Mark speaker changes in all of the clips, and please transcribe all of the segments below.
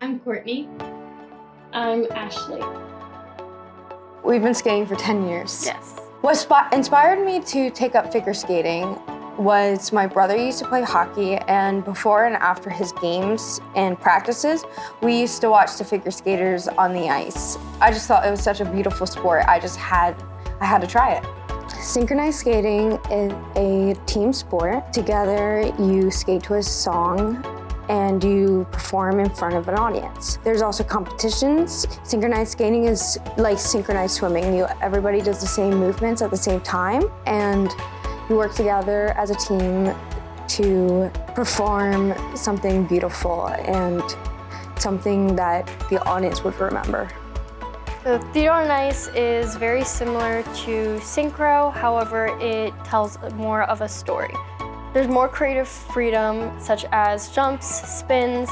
Speaker 1: I'm Courtney. I'm Ashley.
Speaker 2: We've been skating for 10 years.
Speaker 1: Yes.
Speaker 2: What inspired me to take up figure skating was my brother used to play hockey, and before and after his games and practices, we used to watch the figure skaters on the ice. I just thought it was such a beautiful sport. I had to try it. Synchronized skating is a team sport. Together, you skate to a song and you perform in front of an audience. There's also competitions. Synchronized skating is like synchronized swimming. Everybody does the same movements at the same time, and you work together as a team to perform something beautiful and something that the audience would remember.
Speaker 3: So theater on ice is very similar to synchro, however, it tells more of a story. There's more creative freedom, such as jumps, spins,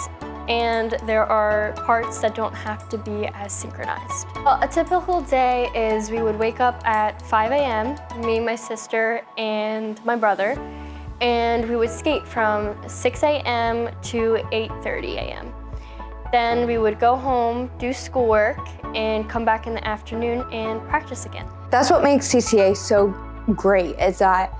Speaker 3: and there are parts that don't have to be as synchronized. Well, a typical day is we would wake up at 5 a.m., me, my sister, and my brother, and we would skate from 6 a.m. to 8:30 a.m. Then we would go home, do schoolwork, and come back in the afternoon and practice again.
Speaker 2: That's what makes CCA so great, is that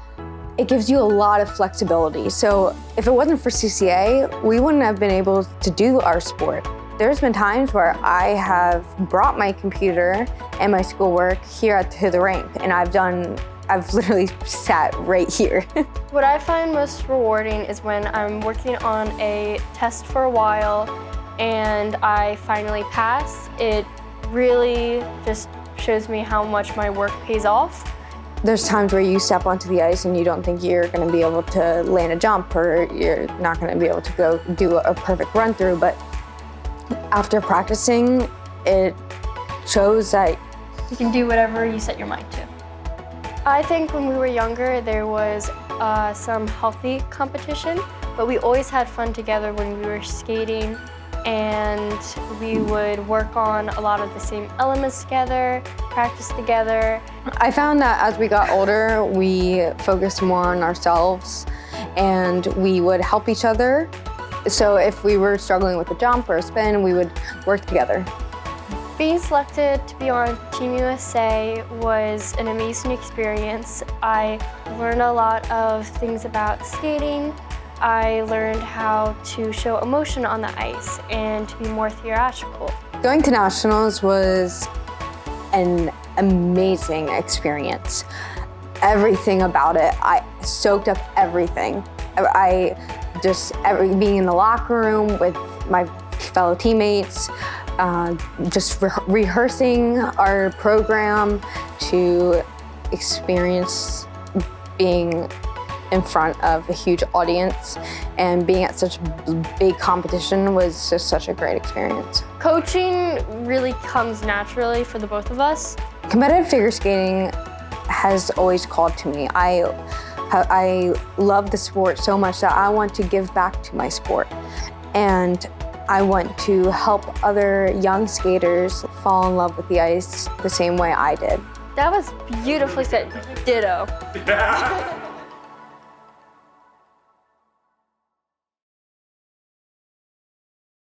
Speaker 2: it gives you a lot of flexibility. So if it wasn't for CCA, we wouldn't have been able to do our sport. There's been times where I have brought my computer and my schoolwork here to the rink, and I've literally sat right here.
Speaker 3: What I find most rewarding is when I'm working on a test for a while and I finally pass. It really just shows me how much my work pays off.
Speaker 2: There's times where you step onto the ice and you don't think you're gonna be able to land a jump, or you're not gonna be able to go do a perfect run through, but after practicing, it shows that
Speaker 3: you can do whatever you set your mind to. I think when we were younger, there was some healthy competition, but we always had fun together when we were skating, and we would work on a lot of the same elements together, practice together.
Speaker 2: I found that as we got older, we focused more on ourselves and we would help each other. So if we were struggling with a jump or a spin, we would work together.
Speaker 3: Being selected to be on Team USA was an amazing experience. I learned a lot of things about skating. I learned how to show emotion on the ice and to be more theatrical.
Speaker 2: Going to nationals was an amazing experience. Everything about it, I soaked up everything. Being in the locker room with my fellow teammates, just rehearsing our program, to experience being in front of a huge audience and being at such big competition was just such a great experience.
Speaker 3: Coaching really comes naturally for the both of us.
Speaker 2: Competitive figure skating has always called to me. I love the sport so much that I want to give back to my sport, and I want to help other young skaters fall in love with the ice the same way I did.
Speaker 3: That was beautifully said. Ditto.